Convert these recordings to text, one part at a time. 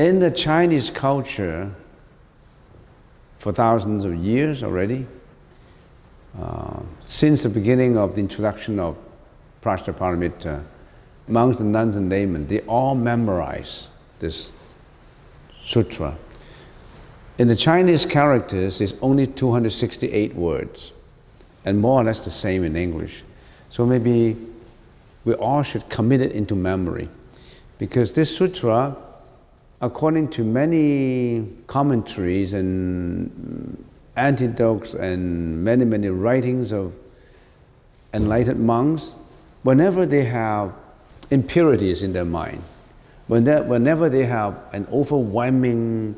In the Chinese culture, for thousands of years already, since the beginning of the introduction of Prajnaparamita, monks and nuns and laymen, they all memorize this sutra. In the Chinese characters, it's only 268 words, and more or less the same in English. So maybe we all should commit it into memory, because this sutra, according to many commentaries and antidotes and many, many writings of enlightened monks, whenever they have impurities in their mind, whenever they have an overwhelming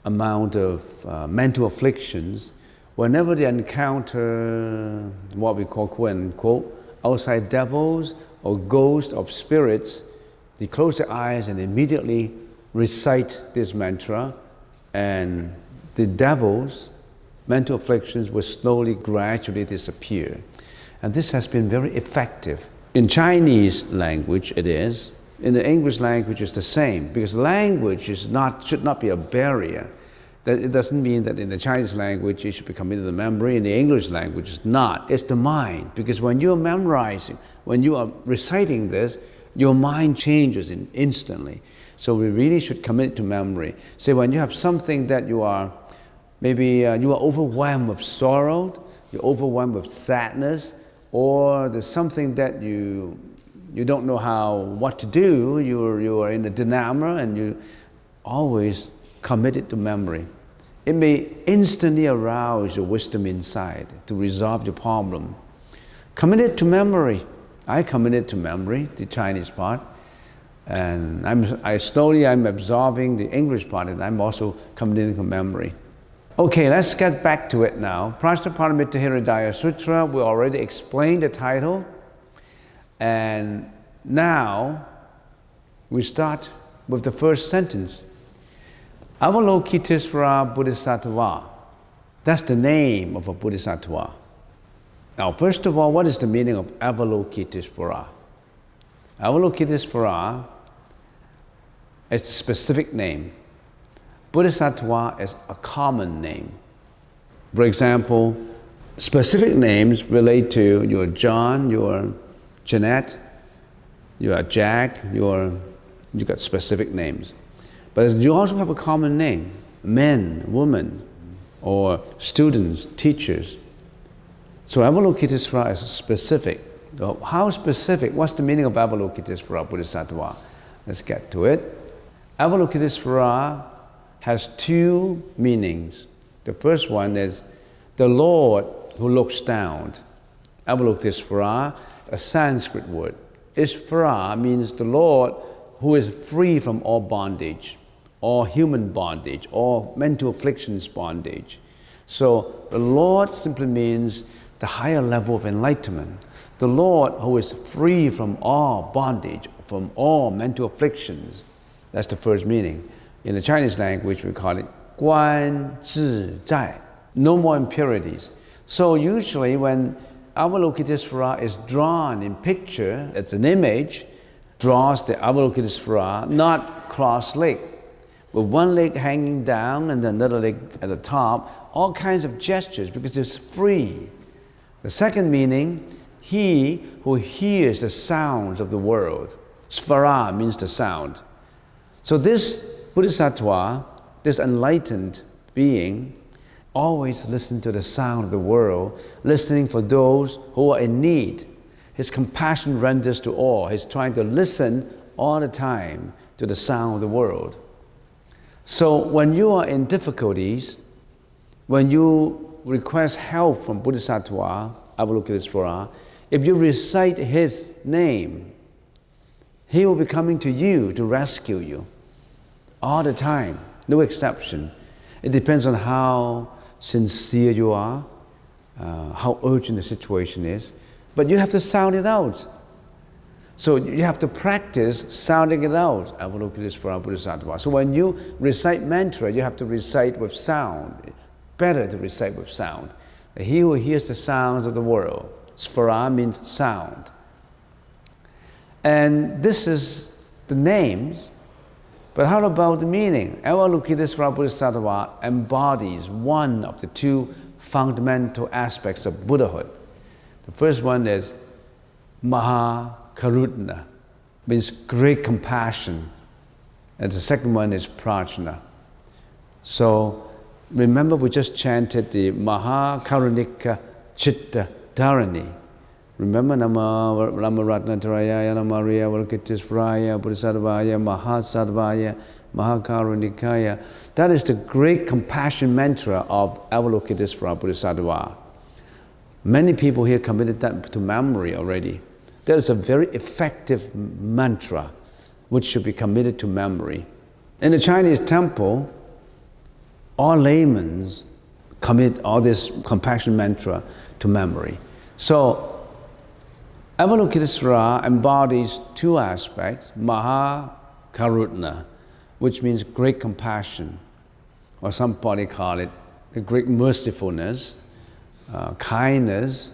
amount of mental afflictions, whenever they encounter what we call, quote unquote, outside devils or ghosts of spirits, they close their eyes and immediately recite this mantra, and the devils, mental afflictions will slowly, gradually disappear. And this has been very effective. In Chinese language it is. In the English language it's the same, because language should not be a barrier. That it doesn't mean that in the Chinese language it should be committed to memory, in the English language it's not. It's the mind, because when you're memorizing, when you are reciting this, your mind changes instantly. So we really should commit it to memory. Say when you have something that you are, maybe you are overwhelmed with sorrow, you're overwhelmed with sadness, or there's something that you don't know what to do, you are in a dilemma, and you always commit it to memory. It may instantly arouse your wisdom inside to resolve your problem. Commit it to memory. I commit it to memory, the Chinese part, and I'm absorbing the English part, and I'm also committing to memory. Okay, let's get back to it now. Prajnaparamita Hridaya Sutra, we already explained the title, and now we start with the first sentence. Avalokitesvara Bodhisattva. That's the name of a Bodhisattva. Now, first of all, what is the meaning of Avalokitesvara? Avalokitesvara is the specific name. Bodhisattva is a common name. For example, specific names relate to your John, your Jeanette, your Jack, you got specific names. But you also have a common name, men, women, or students, teachers. So Avalokitesvara is specific. How specific? What's the meaning of Avalokitesvara Bodhisattva? Let's get to it. Avalokitesvara has two meanings. The first one is the Lord who looks down. Avalokitesvara, a Sanskrit word. Isvara means the Lord who is free from all bondage, all human bondage, all mental afflictions bondage. So the Lord simply means the higher level of enlightenment. The Lord who is free from all bondage, from all mental afflictions. That's the first meaning. In the Chinese language, we call it Guan Cheng, no more impurities. So usually when Avalokitesvara is drawn in picture, it's an image, draws the Avalokitesvara, not cross-legged, with one leg hanging down and another leg at the top, all kinds of gestures, because it's free. The second meaning, he who hears the sounds of the world. Svara means the sound. So this Bodhisattva, this enlightened being, always listens to the sound of the world, listening for those who are in need. His compassion renders to all. He's trying to listen all the time to the sound of the world. So when you are in difficulties, when you request help from Bodhisattva, Avalokitesvara, if you recite his name, he will be coming to you to rescue you all the time, no exception. It depends on how sincere you are, how urgent the situation is, but you have to sound it out. So you have to practice sounding it out, Avalokitesvara Bodhisattva. So when you recite mantra, you have to recite with sound. Better to recite with sound. He who hears the sounds of the world. Svara means sound. And this is the names But how about the meaning? Avalokitesvara Bodhisattva embodies one of the two fundamental aspects of Buddhahood. The first one is Maha Karuna, means great compassion. And the second one is Prajna. So remember, we just chanted the Maha Karunika Chitta Dharani. Remember, Nama Ratnatrayaya, Nama Riya Avalokitesvaraya Bodhisattvaya, Mahasattvaya, Mahakarunikaya. That is the great compassion mantra of Avalokitesvara Bodhisattva. Many people here committed that to memory already. That is a very effective mantra which should be committed to memory. In the Chinese temple, all laymen commit all this compassion mantra to memory. So Avalokitesvara embodies two aspects, Maha Karuna, which means great compassion, or somebody call it the great mercifulness, kindness,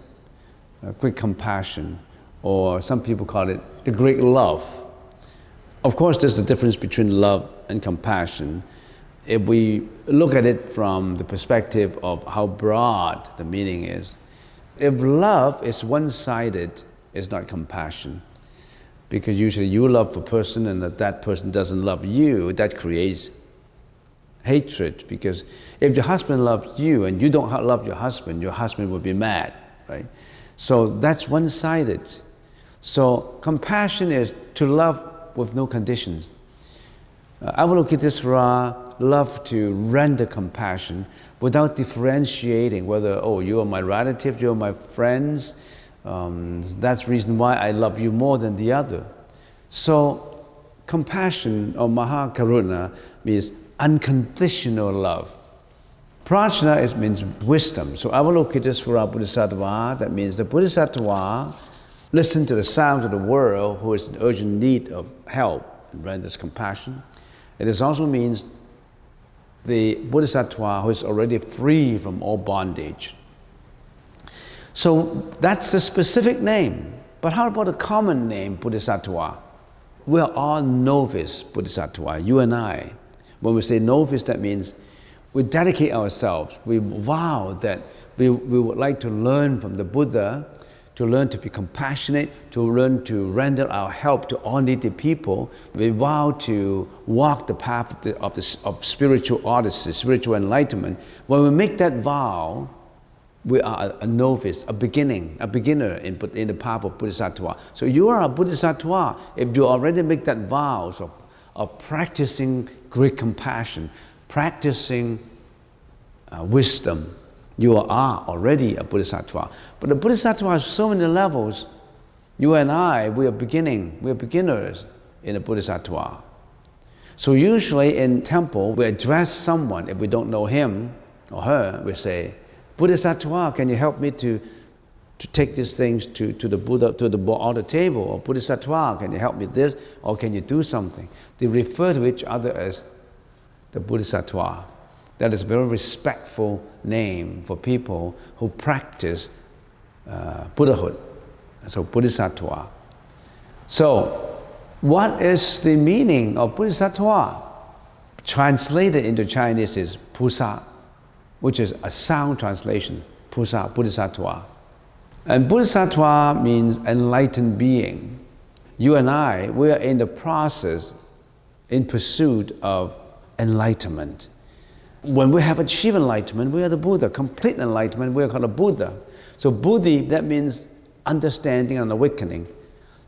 great compassion, or some people call it the great love. Of course, there's a difference between love and compassion. If we look at it from the perspective of how broad the meaning is, if love is one-sided, it's not compassion. Because usually you love a person and that person doesn't love you, that creates hatred. Because if your husband loves you and you don't love your husband will be mad, right? So that's one-sided. So compassion is to love with no conditions. Avalokitesvara love to render compassion without differentiating whether, oh, you are my relative, you are my friends, that's the reason why I love you more than the other. So compassion or Maha Karuna means unconditional love. Prajna means wisdom. So Avalokitesvara Bodhisattva, that means the Bodhisattva listen to the sound of the world who is in urgent need of help and renders compassion. It also means the Bodhisattva who is already free from all bondage. So that's the specific name. But how about the common name, Bodhisattva? We are all novice Bodhisattva, you and I. When we say novice, that means we dedicate ourselves. We vow that we would like to learn from the Buddha, to learn to be compassionate, to learn to render our help to all needy people. We vow to walk the path of spiritual odyssey, spiritual enlightenment. When we make that vow, we are a novice, a beginner in the path of Bodhisattva. So you are a Bodhisattva if you already make that vow of practicing great compassion, practicing wisdom. You are already a Bodhisattva. But the Bodhisattva has so many levels. You and I, we are beginners in the Bodhisattva. So usually in temple, we address someone, if we don't know him or her, we say, Bodhisattva, can you help me to take these things to the Buddha, to the altar table? Or Bodhisattva, can you help me this? Or can you do something? They refer to each other as the Bodhisattva. That is a very respectful name for people who practice Buddhahood. So Bodhisattva. So what is the meaning of Bodhisattva? Translated into Chinese is Pusa, which is a sound translation, Pusa, Bodhisattva. And Bodhisattva means enlightened being. You and I, we are in the process, in pursuit of enlightenment. When we have achieved enlightenment, we are the Buddha. Complete enlightenment, we are called a Buddha. So Buddhi, that means understanding and awakening.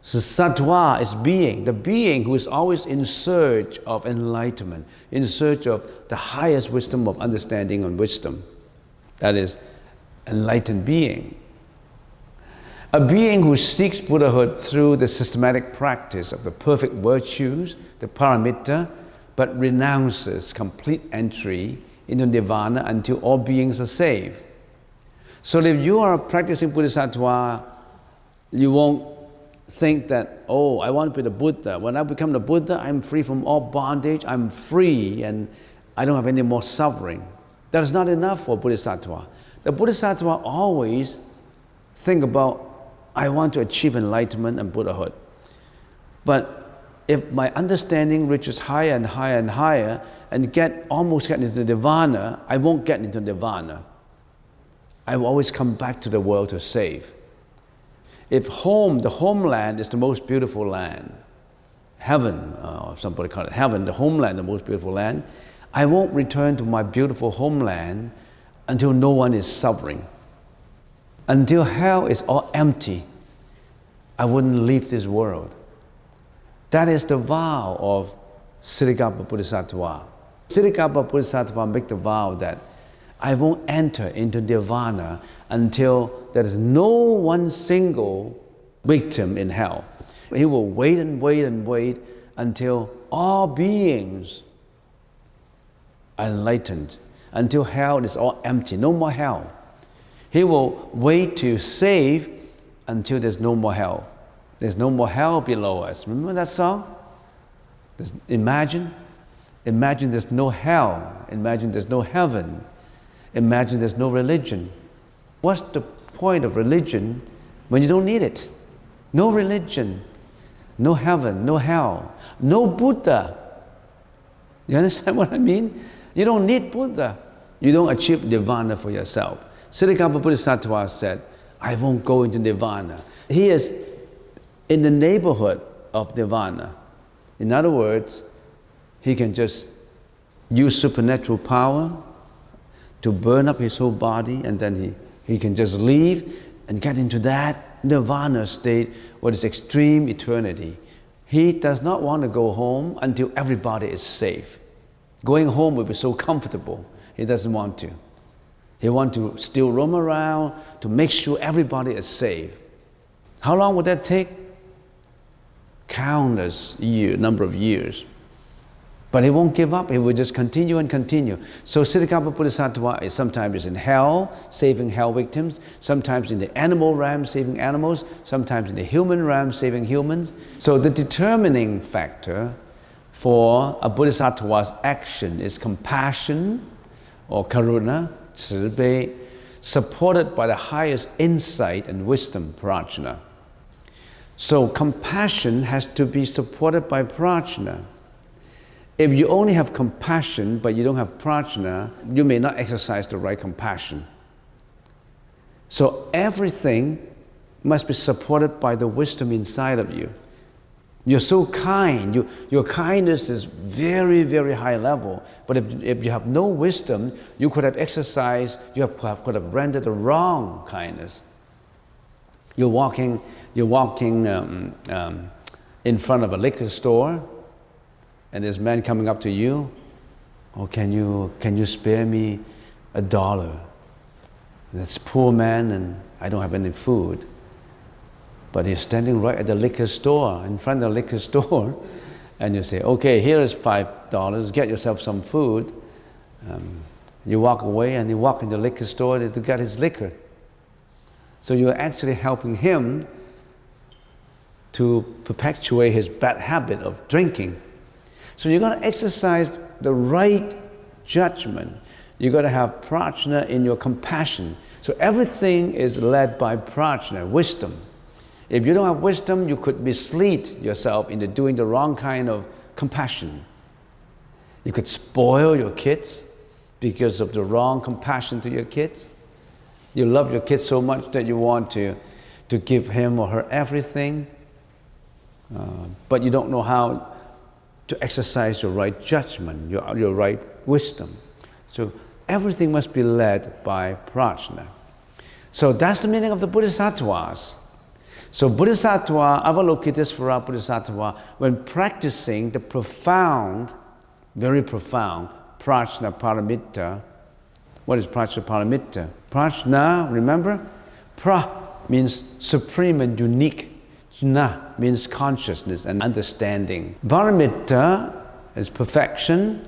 So Sattva is being, the being who is always in search of enlightenment, in search of the highest wisdom of understanding and wisdom. That is enlightened being. A being who seeks Buddhahood through the systematic practice of the perfect virtues, the paramita, but renounces complete entry into nirvana until all beings are saved. So if you are practicing Bodhisattva, you won't think that, oh, I want to be the Buddha. When I become the Buddha, I'm free from all bondage, I'm free and I don't have any more suffering. That is not enough for Bodhisattva. The Bodhisattva always think about, I want to achieve enlightenment and Buddhahood. But if my understanding reaches higher and higher and higher and almost get into nirvana, I won't get into nirvana. I will always come back to the world to save. If the homeland is the most beautiful land, heaven, somebody call it heaven, the homeland, the most beautiful land, I won't return to my beautiful homeland until no one is suffering. Until hell is all empty, I wouldn't leave this world. That is the vow of Siddhikapa Bodhisattva. Siddhikapa Bodhisattva make the vow that I won't enter into nirvana until there is no one single victim in hell. He will wait and wait and wait until all beings are enlightened, until hell is all empty, no more hell. He will wait to save until there's no more hell. There's no more hell below us. Remember that song? Imagine there's no hell. Imagine there's no heaven. Imagine there's no religion. What's the point of religion when you don't need it? No religion, no heaven, no hell, no Buddha. You understand what I mean? You don't need Buddha. You don't achieve nirvana for yourself. Siddhikapa Bodhisattva said, I won't go into nirvana. He is in the neighborhood of nirvana. In other words, he can just use supernatural power to burn up his whole body, and then he can just leave and get into that nirvana state, what is extreme eternity. He does not want to go home until everybody is safe. Going home will be so comfortable. He doesn't want to. He wants to still roam around to make sure everybody is safe. How long would that take? Countless number of years. But he won't give up. He will just continue and continue. So Siddhikapa Bodhisattva is sometimes in hell, saving hell victims, sometimes in the animal realm, saving animals, sometimes in the human realm, saving humans. So the determining factor for a Bodhisattva's action is compassion or karuna, 慈悲, supported by the highest insight and wisdom, prajna. So compassion has to be supported by prajna. If you only have compassion but you don't have prajna, you may not exercise the right compassion. So everything must be supported by the wisdom inside of you. You're so kind, your kindness is very, very high level. But if you have no wisdom, you could have exercised, could have rendered the wrong kindness. You're walking in front of a liquor store, and there's a man coming up to you. Oh, can you spare me $1? That's a poor man, and I don't have any food. But he's standing right at the liquor store, in front of the liquor store, and you say, okay, here is $5, get yourself some food. You walk away and you walk in the liquor store to get his liquor. So you're actually helping him to perpetuate his bad habit of drinking. So you're going to exercise the right judgment. You've got to have prajna in your compassion. So everything is led by prajna, wisdom. If you don't have wisdom, you could mislead yourself into doing the wrong kind of compassion. You could spoil your kids because of the wrong compassion to your kids. You love your kids so much that you want to give him or her everything, but you don't know how to exercise your right judgment, your right wisdom. So everything must be led by prajna. So that's the meaning of the Bodhisattvas. So Bodhisattva, Avalokitesvara Bodhisattva, when practicing the profound, very profound, prajna paramita. What is prajna paramita? Prajna, remember? Pra means supreme and unique. Jna means consciousness and understanding. Paramita is perfection.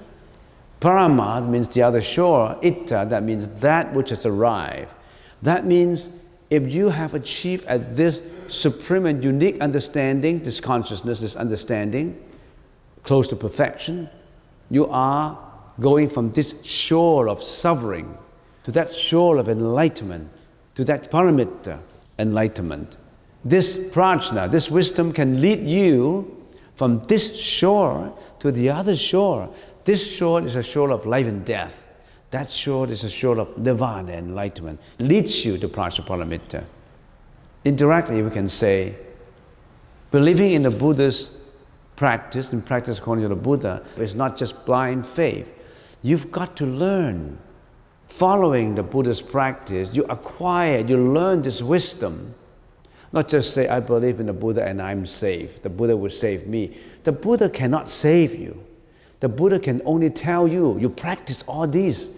Paramad means the other shore. Itta, that means that which has arrived. That means if you have achieved at this supreme and unique understanding, this consciousness, this understanding, close to perfection, you are going from this shore of suffering to that shore of enlightenment, to that paramita, enlightenment. This prajna, this wisdom can lead you From this shore to the other shore. This shore is a shore of life and death. That shore is a shore of nirvana, enlightenment. Leads you to Prajnaparamitta. Indirectly, we can say, believing in the Buddha's practice, and practice according to the Buddha, is not just blind faith. You've got to learn. Following the Buddha's practice, you acquire, you learn this wisdom. Not just say, I believe in the Buddha and I'm saved. The Buddha will save me. The Buddha cannot save you. The Buddha can only tell you, you practice all these,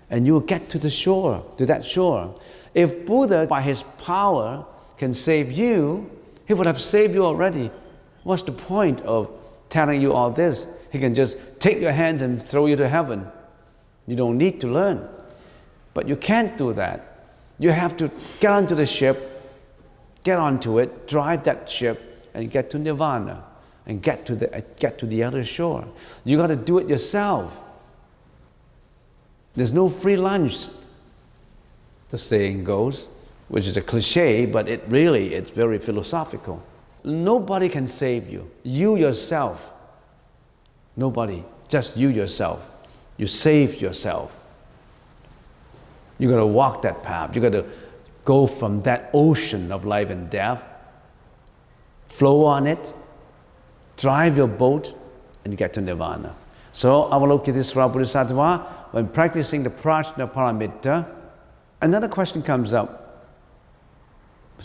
and you will get to the shore, to that shore. If Buddha, by his power, can save you, he would have saved you already. What's the point of telling you all this? He can just take your hands and throw you to heaven. You don't need to learn. But you can't do that. You have to get onto the ship, get onto it, drive that ship, and get to nirvana, and get to the other shore. You got to do it yourself. There's no free lunch, the saying goes, which is a cliche, but it's very philosophical. Nobody can save you. You yourself. Nobody, just you yourself. You save yourself. You got to walk that path. You got to go from that ocean of life and death, flow on it, drive your boat, and get to nirvana. So, Avalokitesvara Bodhisattva, when practicing the Prajnaparamitta, another question comes up.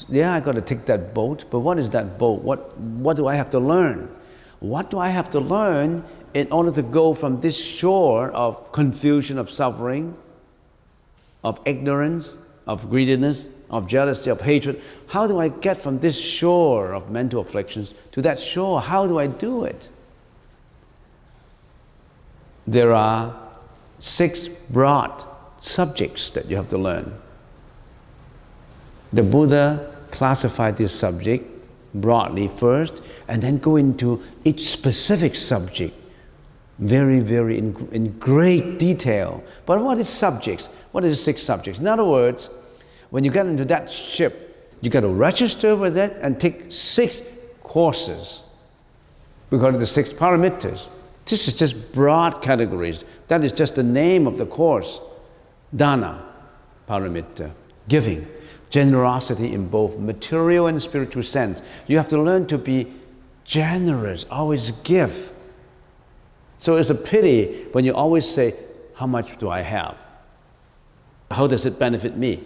Yeah, I got to take that boat, but what is that boat? What do I have to learn? What do I have to learn in order to go from this shore of confusion, of suffering, of ignorance, of greediness, of jealousy, of hatred? How do I get from this shore of mental afflictions to that shore? How do I do it? There are 6 broad subjects that you have to learn. The Buddha classified this subject broadly first, and then go into each specific subject very, very in great detail. But what is subjects? What is 6 subjects? In other words, when you get into that ship, you got to register with it and take 6 courses. We call it the 6 paramittas. This is just broad categories. That is just the name of the course. Dana, paramitta, giving. Generosity in both material and spiritual sense. You have to learn to be generous, always give. So it's a pity when you always say, how much do I have? How does it benefit me?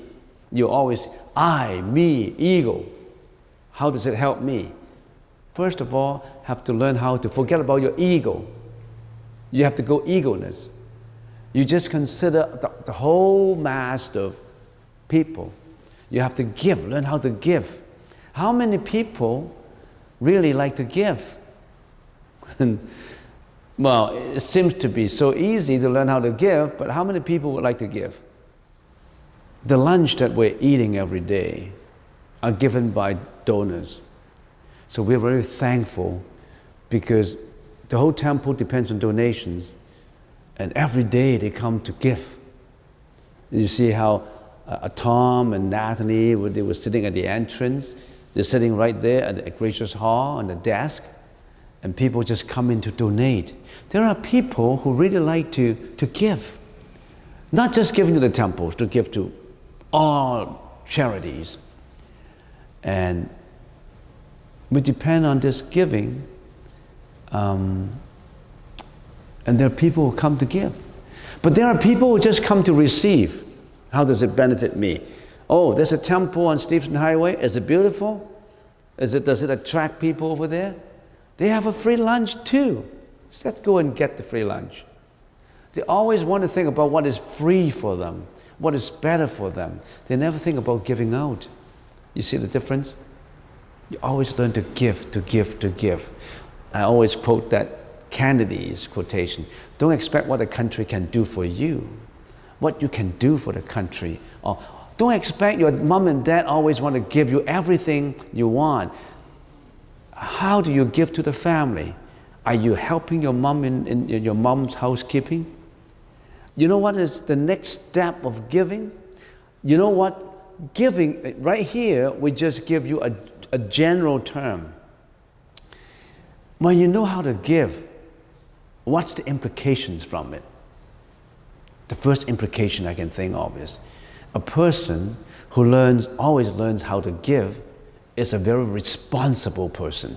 You always, I, me, ego. How does it help me? First of all, have to learn how to forget about your ego. You have to go egoless. You just consider the whole mass of people. You have to give, learn how to give. How many people really like to give? Well, it seems to be so easy to learn how to give, but how many people would like to give? The lunch that we're eating every day are given by donors. So we're very thankful because the whole temple depends on donations, and every day they come to give. You see how Tom and Natalie, they were sitting at the entrance. They're sitting right there at the gracious hall on the desk, and people just come in to donate. There are people who really like to give. Not just giving to the temples, to give to all charities. And we depend on this giving, and there are people who come to give. But there are people who just come to receive. How does it benefit me? Oh, there's a temple on Stevenson Highway. Is it beautiful? Does it attract people over there? They have a free lunch too. So let's go and get the free lunch. They always want to think about what is free for them, what is better for them. They never think about giving out. You see the difference? You always learn to give, to give, to give. I always quote that Kennedy's quotation. Don't expect what the country can do for you. What you can do for the country. Or don't expect your mom and dad always want to give you everything you want. How do you give to the family? Are you helping your mom in your mom's housekeeping? You know what is the next step of giving? You know what? Giving, right here, we just give you a general term. When you know how to give, what's the implications from it? The first implication I can think of is a person who always learns how to give is a very responsible person.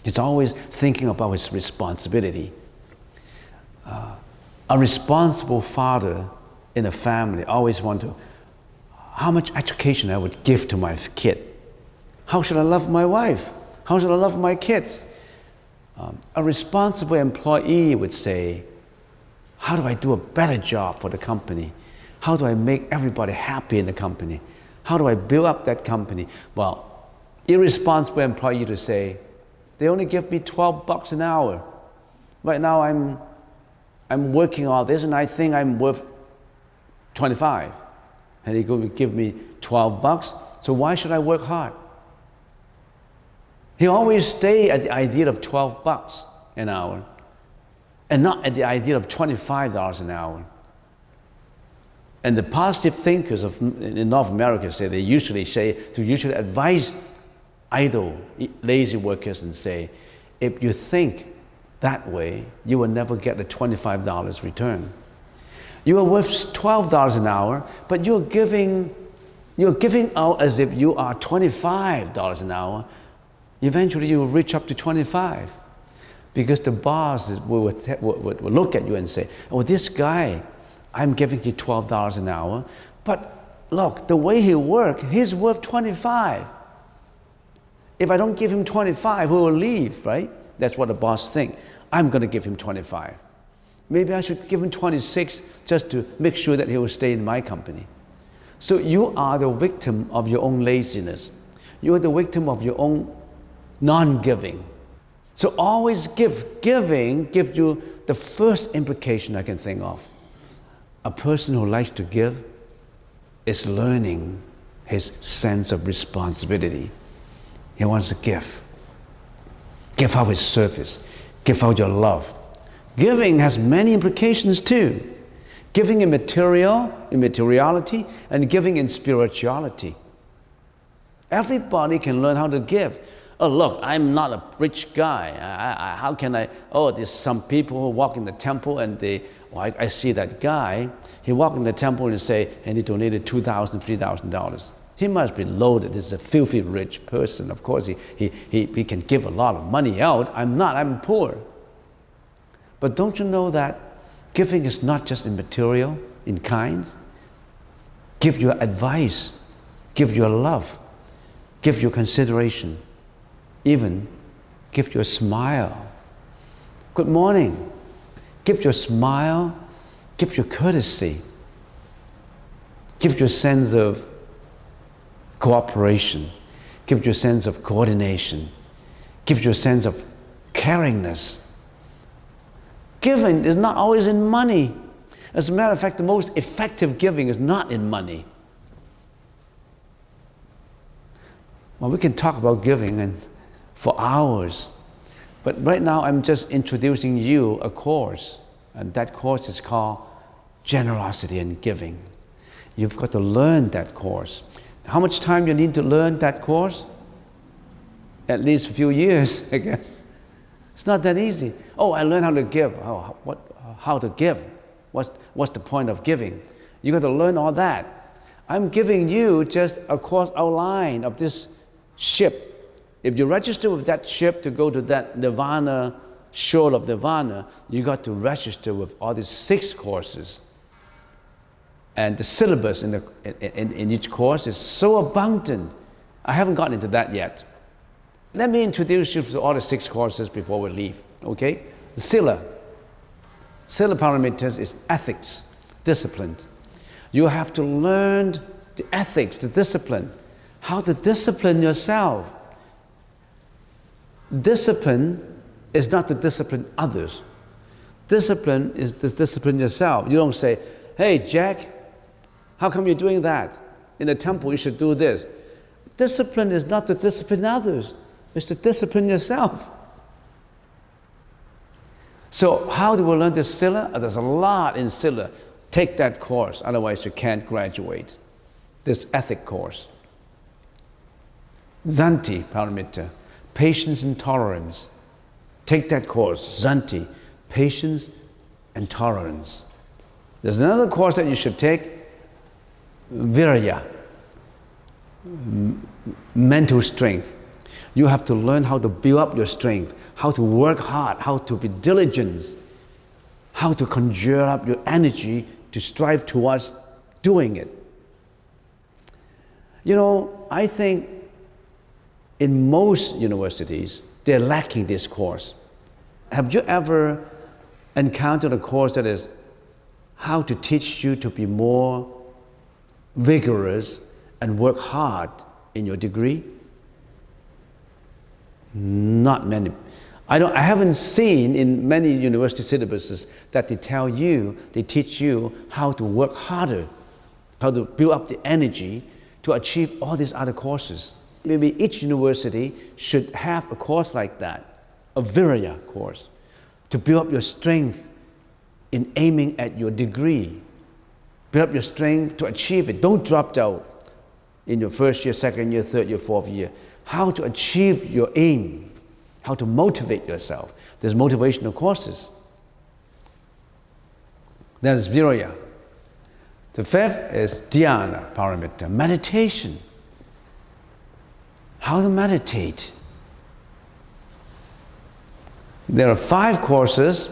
He's always thinking about his responsibility. A responsible father in a family always wants to, how much education I would give to my kid? How should I love my wife? How should I love my kids? A responsible employee would say, how do I do a better job for the company? How do I make everybody happy in the company? How do I build up that company? Well, irresponsible employee to say, they only give me $12 an hour. Right now I'm working all this and I think I'm worth 25. And he going to give me $12, so why should I work hard? He always stay at the idea of $12 an hour and not at the idea of $25 an hour. And the positive thinkers in North America say, they usually advise idle, lazy workers and say, if you think that way, you will never get the $25 return. You are worth $12 an hour, but you're giving out as if you are $25 an hour. Eventually you will reach up to 25 because the boss will look at you and say, oh, this guy, I'm giving you $12 an hour, but look, the way he works, he's worth 25. If I don't give him 25, he will leave, right? That's what the boss thinks. I'm going to give him 25. Maybe I should give him 26 just to make sure that he will stay in my company. So you are the victim of your own laziness. You are the victim of your own non-giving. So always give. Giving gives you the first implication I can think of. A person who likes to give is learning his sense of responsibility. He wants to give. Give out his service. Give out your love. Giving has many implications too. Giving in materiality, and giving in spirituality. Everybody can learn how to give. Oh, look, I'm not a rich guy. How can I? Oh, there's some people who walk in the temple and I see that guy. He walk in the temple and say, and he donated $2,000, $3,000. He must be loaded. He's a filthy rich person. Of course, he can give a lot of money out. I'm not. I'm poor. But don't you know that giving is not just in material, in kinds? Give your advice. Give your love. Give your consideration. Even give your smile. Good morning. Give your smile. Give your courtesy. Give your sense of cooperation. Give your sense of coordination. Give your sense of caringness. Giving is not always in money. As a matter of fact, the most effective giving is not in money. Well, we can talk about giving for hours, but right now I'm just introducing you a course, and that course is called Generosity and Giving. You've got to learn that course. How much time you need to learn that course? At least a few years, I guess. It's not that easy. Oh, I learned how to give. Oh, how to give? What's the point of giving? You got to learn all that. I'm giving you just a course outline of this ship. If you register with that ship to go to that nirvana, shore of nirvana, you got to register with all these 6 courses. And the syllabus in each course is so abundant. I haven't gotten into that yet. Let me introduce you to all the 6 courses before we leave, okay? The Sila parameters is ethics, discipline. You have to learn the ethics, the discipline, how to discipline yourself. Discipline is not to discipline others. Discipline is to discipline yourself. You don't say, hey, Jack, how come you're doing that? In the temple, you should do this. Discipline is not to discipline others. It's to discipline yourself. So how do we learn this Sila? There's a lot in Sila. Take that course, otherwise you can't graduate. This ethic course. Zanti parameter, patience and tolerance. Take that course, Zanti, patience and tolerance. There's another course that you should take, Virya, mental strength. You have to learn how to build up your strength, how to work hard, how to be diligent, how to conjure up your energy to strive towards doing it. You know, I think in most universities, they're lacking this course. Have you ever encountered a course that is how to teach you to be more vigorous and work hard in your degree? Not many. I haven't seen in many university syllabuses that they teach you how to work harder, how to build up the energy to achieve all these other courses. Maybe each university should have a course like that, a Virya course, to build up your strength in aiming at your degree. Build up your strength to achieve it. Don't drop out in your first year, second year, third year, fourth year. How to achieve your aim, how to motivate yourself. There's motivational courses. That is Virya. The fifth is Dhyana Paramita, meditation. How to meditate. There are 5 courses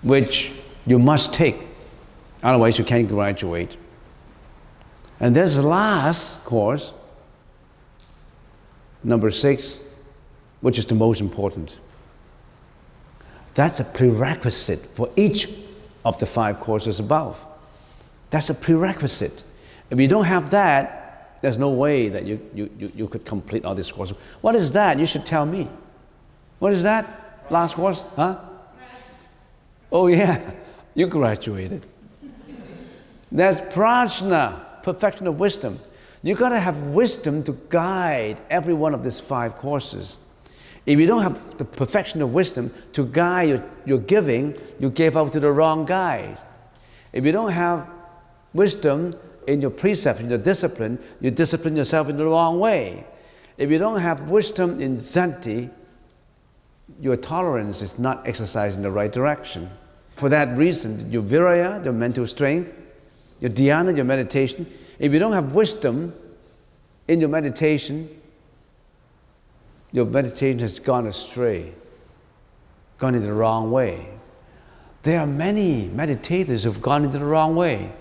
which you must take, otherwise you can't graduate. And there's the last course, number 6, which is the most important. That's a prerequisite for each of the 5 courses above. That's a prerequisite. If you don't have that, there's no way that you could complete all these courses. What is that? You should tell me. What is that? Last course? Huh? Oh yeah, you graduated. There's prajna, perfection of wisdom. You gotta have wisdom to guide every one of these 5 courses. If you don't have the perfection of wisdom to guide your giving, you gave out to the wrong guide. If you don't have wisdom in your precepts, in your discipline, you discipline yourself in the wrong way. If you don't have wisdom in Zanti, your tolerance is not exercised in the right direction. For that reason, your Virya, your mental strength, your Dhyana, your meditation, if you don't have wisdom in your meditation has gone astray, gone in the wrong way. There are many meditators who have gone into the wrong way.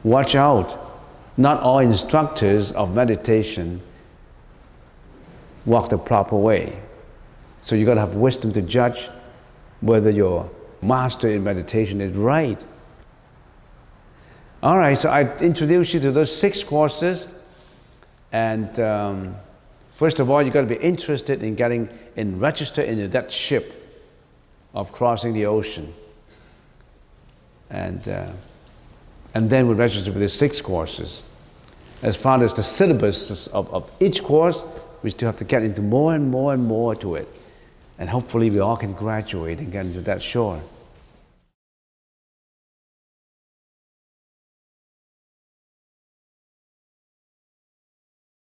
Watch out. Not all instructors of meditation walk the proper way. So you got to have wisdom to judge whether your master in meditation is right. All right, so I introduced you to those 6 courses, and first of all, you got to be interested in getting registered into that ship of crossing the ocean, and then we register with the 6 courses. As far as the syllabus of each course, we still have to get into more and more and more to it, and hopefully we all can graduate and get into that shore.